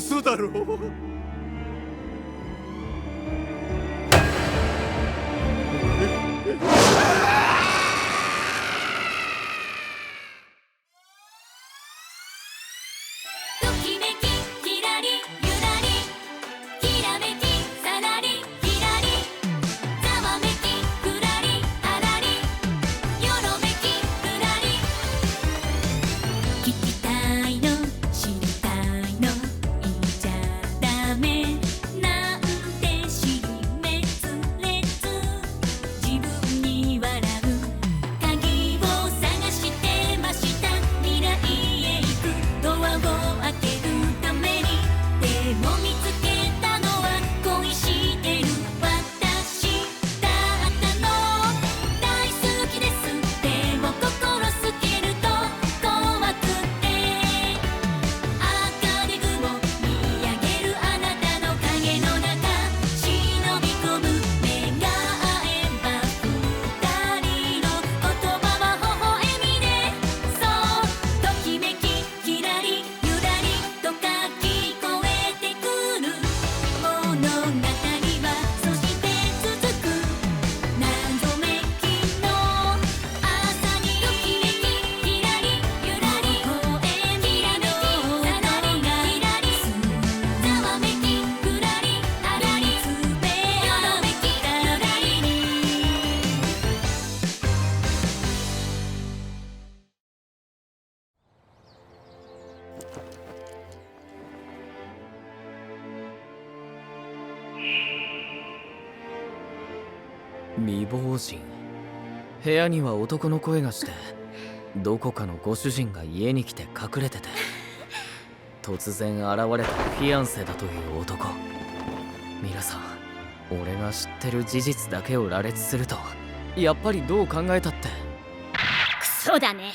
嘘だろ。未亡人。部屋には男の声がして、どこかのご主人が家に来て隠れてて、突然現れたフィアンセだという男。皆さん、俺が知ってる事実だけを羅列すると、やっぱりどう考えたってクソだね。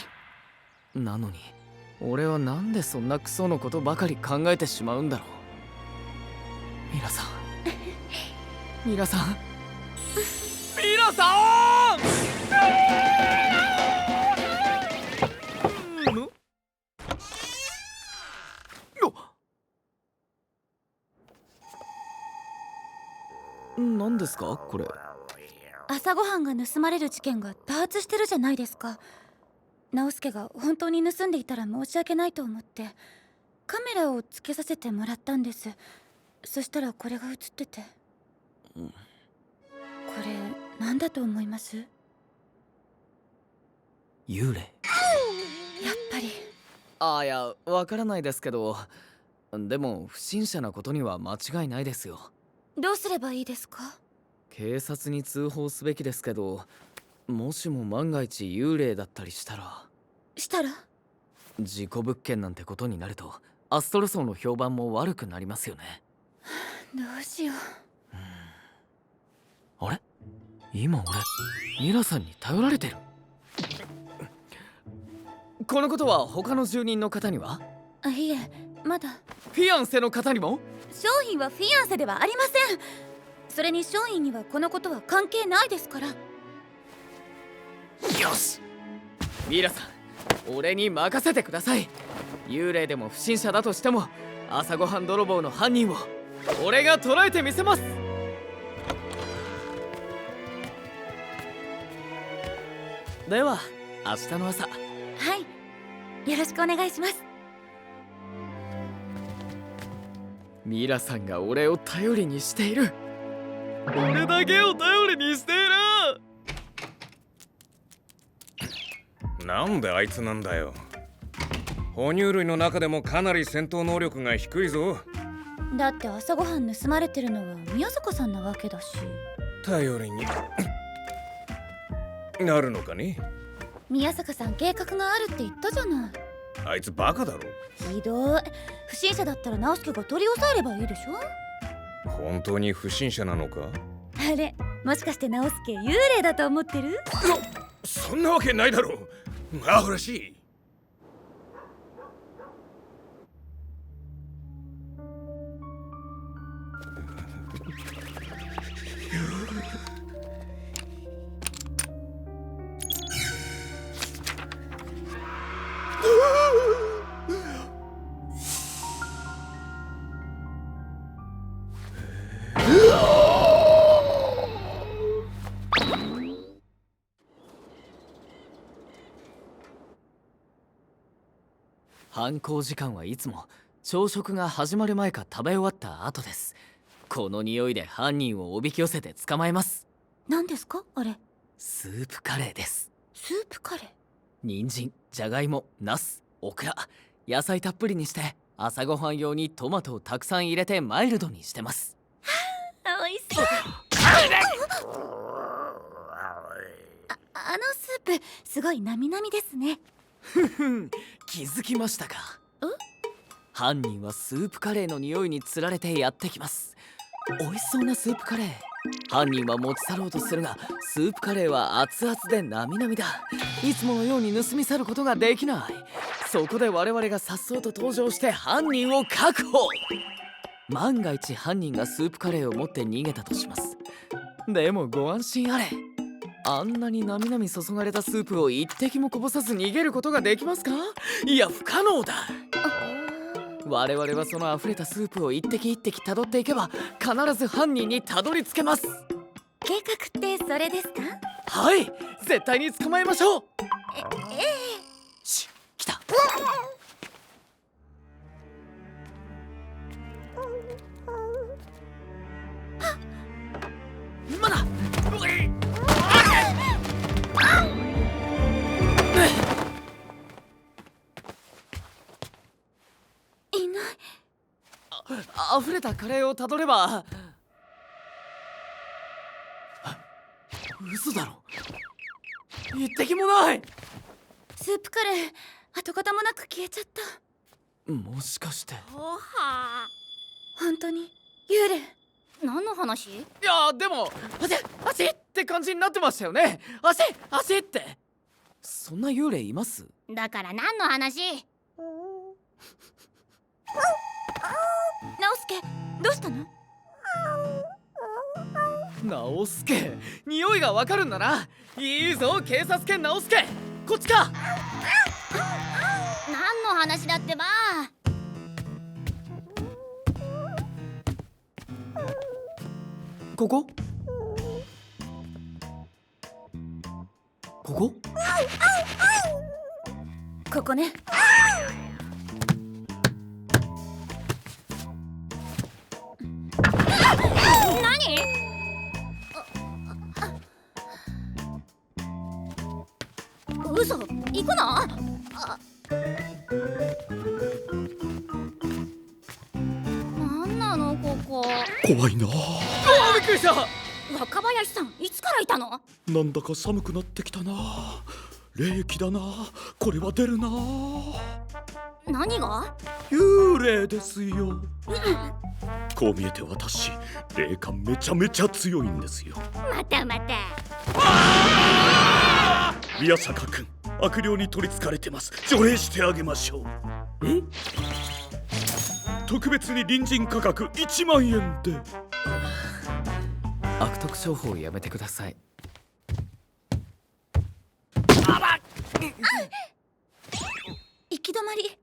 なのに俺はなんでそんなクソのことばかり考えてしまうんだろう。ミラさんミラさんミラさん何ですかこれ。朝ごはんが盗まれる事件が多発してるじゃないですか。直輔が本当に盗んでいたら申し訳ないと思ってカメラをつけさせてもらったんです。そしたらこれが映ってて、これ何だと思います？幽霊？やっぱり。いや、わからないですけど、でも不審者なことには間違いないですよ。どうすればいいですか？警察に通報すべきですけど、もしも万が一幽霊だったりしたら事故物件なんてことになるとアストロ層の評判も悪くなりますよね。どうしよう。あれ、今俺ミラさんに頼られてる。このことは他の住人の方には？いえ、まだ。フィアンセの方にも？商品はフィアンセではありません。それに商品にはこのことは関係ないですから。よし、ミラさん、俺に任せてください。幽霊でも不審者だとしても朝ごはん泥棒の犯人を俺が捕らえてみせます。では明日の朝。はい、よろしくお願いします。ミラさんが俺を頼りにしている。俺だけを頼りにしている。なんであいつなんだよ。哺乳類の中でもかなり戦闘能力が低いぞ。だって朝ごはん盗まれてるのは宮坂さんなわけだし。頼りになるのかね。宮坂さん計画があるって言ったじゃない。あいつバカだろ。ひどい。不審者だったら直輔が取り押さえればいいでしょ。本当に不審者なのか？あれ、もしかして直輔幽霊だと思ってる？そんなわけないだろう。アホらしい。犯行時間はいつも朝食が始まる前か食べ終わった後です。この匂いで犯人をおびき寄せて捕まえます。何ですかあれ？スープカレーです。スープカレー？人参、じゃがいも、ナス、オクラ、野菜たっぷりにして朝ごはん用にトマトをたくさん入れてマイルドにしてます。おいしそう。あのスープすごいなみなみですね。気づきましたか？犯人はスープカレーの匂いにつられてやってきます。美味しそうなスープカレー。犯人は持ち去ろうとするが、スープカレーは熱々でなみなみだ。いつものように盗み去ることができない。そこで我々がさっそうと登場して犯人を確保。万が一犯人がスープカレーを持って逃げたとします。でもご安心あれ。あんなになみなみ注がれたスープを一滴もこぼさず逃げることができますか？いや不可能だ。我々はその溢れたスープを一滴一滴辿っていけば必ず犯人にたどり着けます。計画ってそれですか？はい、絶対に捕まえましょう。し、来た。まだいない。溢れたカレーをたどれば。嘘だろ、一滴もない。スープカレー跡形もなく消えちゃった。もしかして。本当に幽霊？何の話？いやでも足って感じになってましたよね。足って。そんな幽霊います？だから何の話？直輔、どうしたの？直輔、匂いがわかるんだな。いいぞ警察犬直輔、こっちか。何の話だってば。ここここね。何？嘘、行くの？なんなのここ。怖いな。びっくりした。若林さん、いつからいたの？なんだか寒くなってきたな。霊気だな。これは出るな。何が？幽霊ですよ。こう見えて私、霊感めちゃめちゃ強いんですよ。また。宮坂君、悪霊に取りつかれてます。除霊してあげましょう。特別に隣人価格1万円で。悪徳商法をやめてください。行き止まり。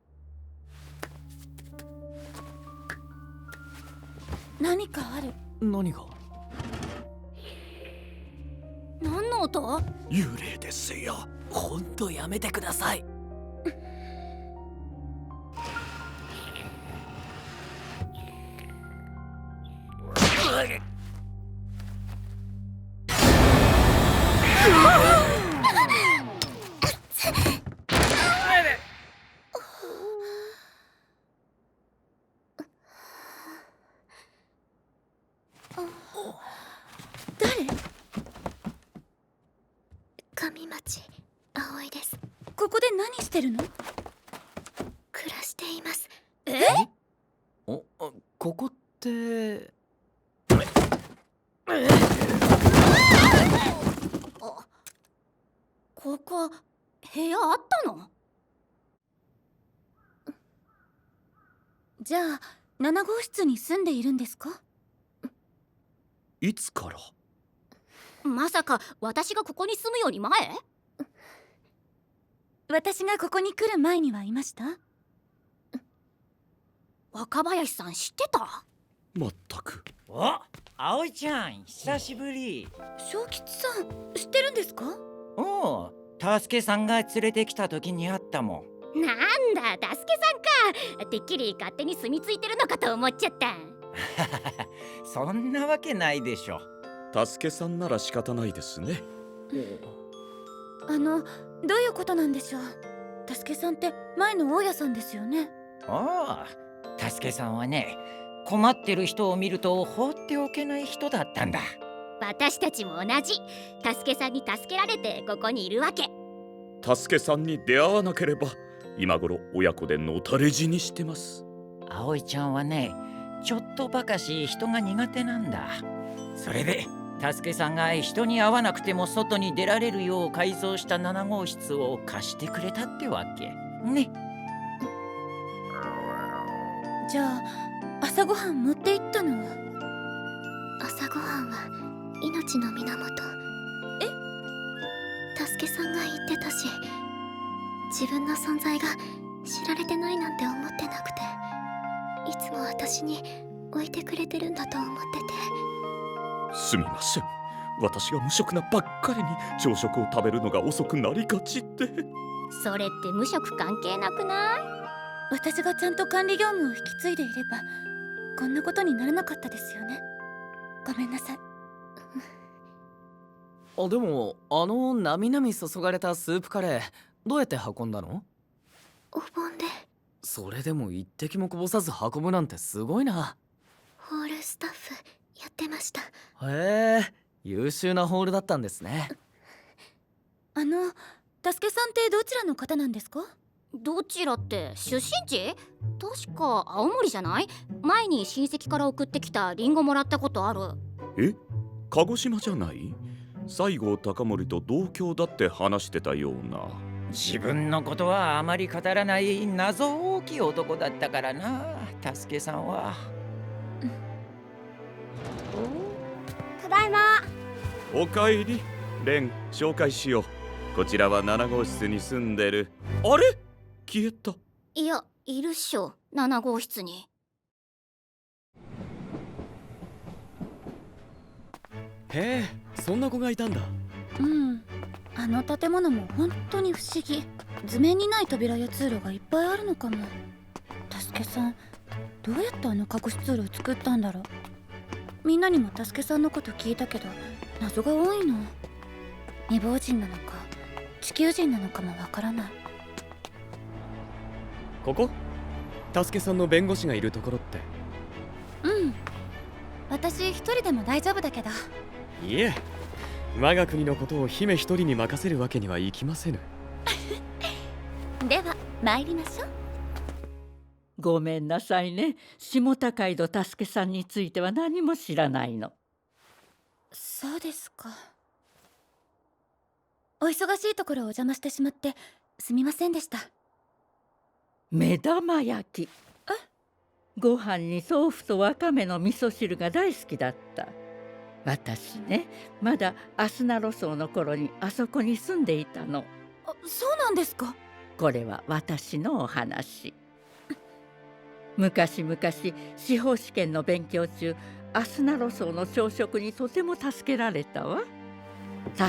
何かある。何が？何の音？幽霊ですよ。ほんとやめてください。誰？上町葵です。ここで何してるの？暮らしています。ここってここ、部屋あったの？じゃあ7号室に住んでいるんですか？いつから？まさか私がここに住むより前？私がここに来る前にはいました？若林さん知ってた？まったく。お、葵ちゃん久しぶり。正吉さん知ってるんですか？おう、タスケさんが連れてきた時に会ったもん。なんだ、タスケさんか。てっきり勝手に住み着いてるのかと思っちゃった。そんなわけないでしょ。助けさんなら仕方ないですね。どういうことなんでしょう。タスケさんって前の大家さんですよね。ああ、タスケさんはね、困ってる人を見ると放っておけない人だったんだ。私たちも同じ。タスケさんに助けられてここにいるわけ。助けさんに出会わなければ今頃親子でのたれ死にしてます。葵ちゃんはね、ちょっとばかし人が苦手なんだ。それでタスケさんが人に会わなくても外に出られるよう改造した7号室を貸してくれたってわけね。じゃあ朝ごはん持って行ったのは？朝ごはんは命の源。タスケさんが言ってたし、自分の存在が知られてないなんて思ってなくて、いつも私に置いてくれてるんだと思ってて。すみません、私が無職なばっかりに朝食を食べるのが遅くなりがちで。それって無職関係なくない？私がちゃんと管理業務を引き継いでいればこんなことにならなかったですよね。ごめんなさい。でもなみなみ注がれたスープカレーどうやって運んだの？お盆でそれでも一滴もこぼさず運ぶなんてすごいな。ホールスタッフやってました。へえ、優秀なホールだったんですね。タスケさんってどちらの方なんですか？どちらって出身地？確か青森じゃない？前に親戚から送ってきたリンゴもらったことある。え、鹿児島じゃない？西郷隆盛と同郷だって話してたような。自分のことはあまり語らない謎大きい男だったからな、タスケさんは。ただいま。おかえり、レン、紹介しよう。こちらは7号室に住んでる。あれ？消えた。いや、いるっしょ、7号室に。へえ、そんな子がいたんだ。うん、あの建物も本当に不思議。図面にない扉や通路がいっぱいあるのかも。タスケさんどうやってあの隠し通路を作ったんだろう。みんなにもタスケさんのこと聞いたけど謎が多いの。未亡人なのか地球人なのかもわからない。ここ？タスケさんの弁護士がいるところって。うん、私一人でも大丈夫だけど。いえ、我が国のことを姫一人に任せるわけにはいきませぬ。では参りましょう。ごめんなさいね。下高井戸助さんについては何も知らないの。そうですか。お忙しいところお邪魔してしまってすみませんでした。目玉焼き。ご飯に豆腐とわかめの味噌汁が大好きだった。私ね、まだアスナロ荘の頃にあそこに住んでいたの。そうなんですか？これは私のお話。昔々司法試験の勉強中、アスナロ荘の朝食にとても助けられたわ。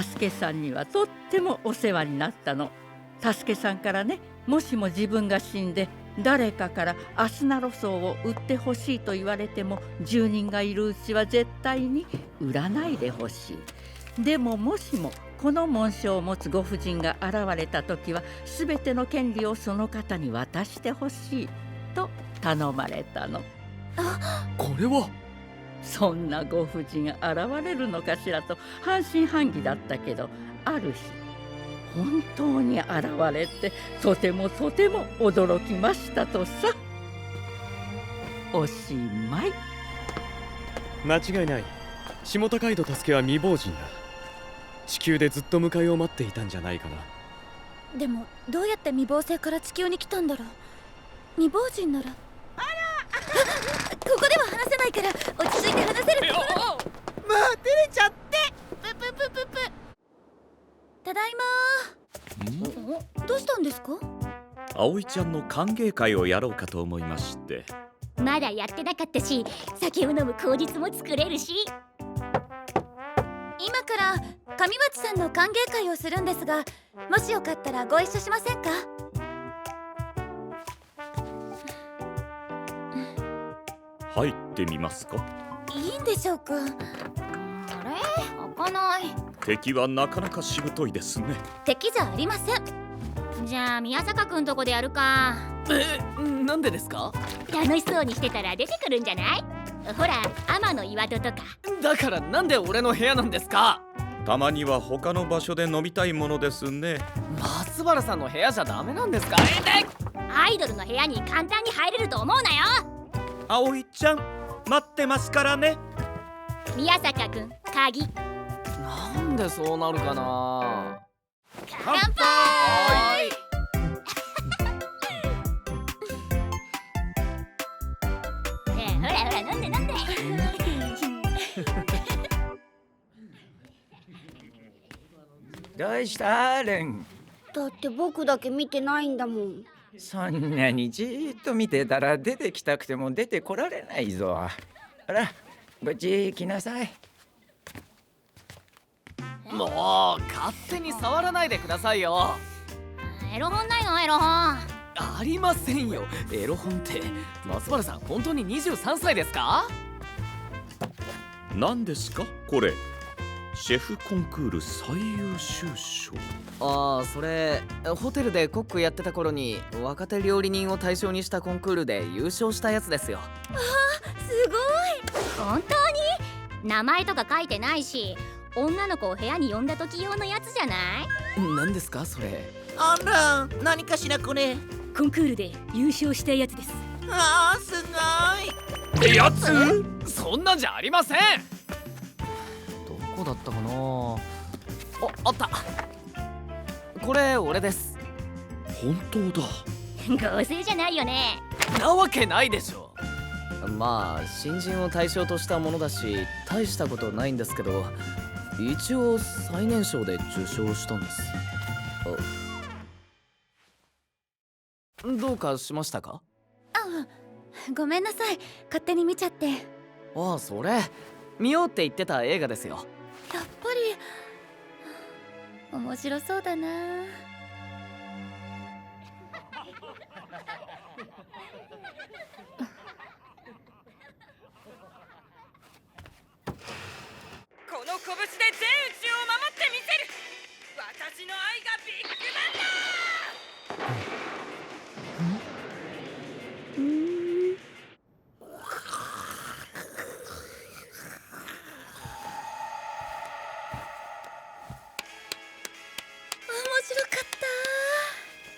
助さんにはとってもお世話になったの。助さんからね、もしも自分が死んで誰かからアスナロ荘を売ってほしいと言われても、住人がいるうちは絶対に売らないでほしい。でももしもこの紋章を持つご婦人が現れた時は、全ての権利をその方に渡してほしいと頼まれたの。これはそんなご婦人現れるのかしらと半信半疑だったけど、ある日本当に現れて、とてもとても驚きましたとさ。おしまい。間違いない。下高井戸助は未亡人だ。地球でずっと迎えを待っていたんじゃないかな。でもどうやって未亡星から地球に来たんだろう。未亡人なら。ここでは話せないから落ち着いて話せるところ。もう照れちゃって。プププププ。ただいま。どうしたんですか？葵ちゃんの歓迎会をやろうかと思いまして。まだやってなかったし、酒を飲む口実も作れるし。今から上町さんの歓迎会をするんですが、もしよかったらご一緒しませんか？入ってみますか？いいんでしょうか？あれ開かない。敵はなかなかしぶといですね。敵じゃありません。じゃあ宮坂くんとこでやるか。なんでですか？楽しそうにしてたら出てくるんじゃない？ほら天の岩戸とか。だからなんで俺の部屋なんですか？たまには他の場所で飲みたいものですね。松原さんの部屋じゃダメなんですか？アイドルの部屋に簡単に入れると思うなよ。葵ちゃん待ってますからね。宮坂くん鍵。なんでそうなるかな。乾杯。ねえほらほら飲んで飲んで。どうしたレン？だって僕だけ見てないんだもん。そんなにじーっと見てたら出てきたくても出てこられないぞ。ほらこっち来なさい。もう勝手に触らないでくださいよ。エロ本ないの？エロ本ありませんよ。エロ本って松原さん本当に23歳ですか？何ですかこれ？シェフコンクール最優秀賞。ああ、それホテルでコックやってた頃に若手料理人を対象にしたコンクールで優勝したやつですよ。すごい。本当に？名前とか書いてないし、女の子を部屋に呼んだ時用のやつじゃない？何ですかそれ？あら、何かしらこれ。コンクールで優勝したやつです。あー、すごい。やつ？そんなんじゃありません。どこだったかな。あった。これ俺です。本当だ。合成じゃないよね。なわけないでしょ。まあ新人を対象としたものだし大したことないんですけど、一応最年少で受賞したんです。どうかしましたか？ごめんなさい、勝手に見ちゃって。ああ、それ見ようって言ってた映画ですよ。やっぱり面白そうだな。この拳で全宇宙を守ってみせる。私の愛がビッグバンだ。面白かった。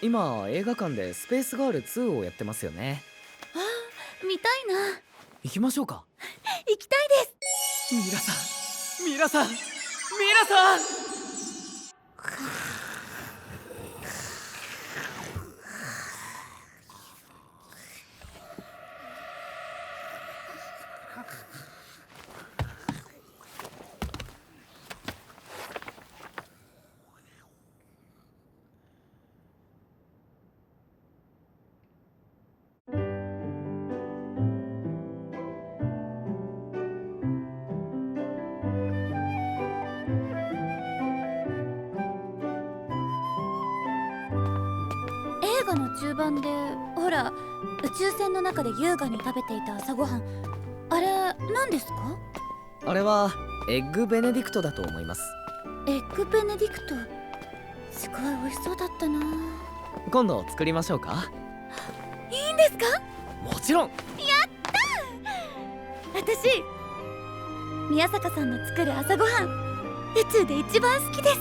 今映画館でスペースガール2をやってますよね。見たいな。行きましょうか。行きたいです。ミラさん、ミラさん、ミラさん。映画の中盤でほら宇宙船の中で優雅に食べていた朝ごはん、あれ何ですか？あれはエッグベネディクトだと思います。エッグベネディクト、すごい美味しそうだったな。今度作りましょうか？いいんですか？もちろん。やったー。私宮坂さんの作る朝ごはん宇宙で一番好きです。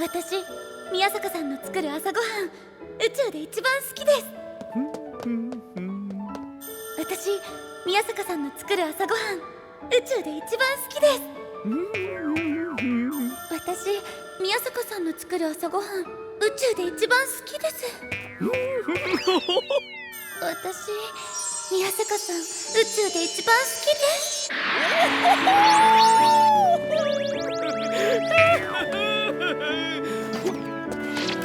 私宮坂さんの作る朝ごはん宇宙で一番好きです。私宮坂さんの作る朝ごはん宇宙で一番好きです。私宮坂さんの作る朝ごはん宇宙で一番好きです私宮坂さん宇宙で一番好きです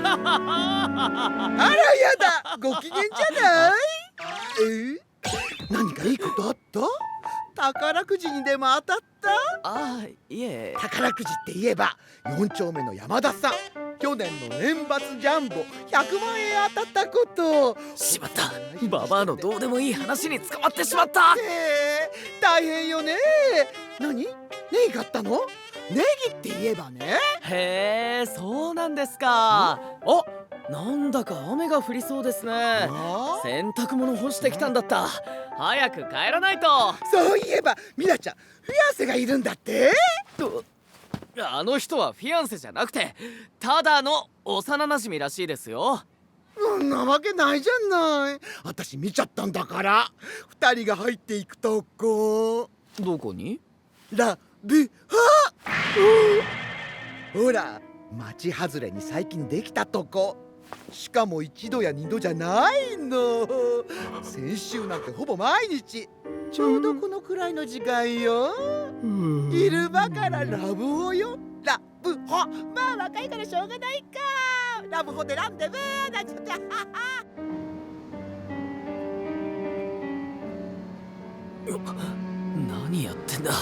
あらやだ、ご機嫌じゃない？何かいいことあった？宝くじにでも当たった？ああ、いえ。宝くじって言えば4丁目の山田さん、去年の年末ジャンボ100万円当たったこと。しまった、ババアのどうでもいい話に捕まってしまった。大変よね。何？ネギ買ったの？ネギって言えばね。へえ、そうなんですか。あ、なんだか雨が降りそうですね。洗濯物干してきたんだった。早く帰らないと。そういえばミナちゃん、フィアンセがいるんだって？あの人はフィアンセじゃなくてただの幼馴染らしいですよ。そんなわけないじゃない。私見ちゃったんだから。2人が入っていくとこ。どこに？ラブほら、町外れに最近できたとこ。しかも1度や2度じゃないの。先週なんてほぼ毎日。ちょうどこのくらいの時間よ。昼間からラブホよ。ラブホ。まあ若いからしょうがないか。ラブホでランデブーなんちゃって。何やってんだ。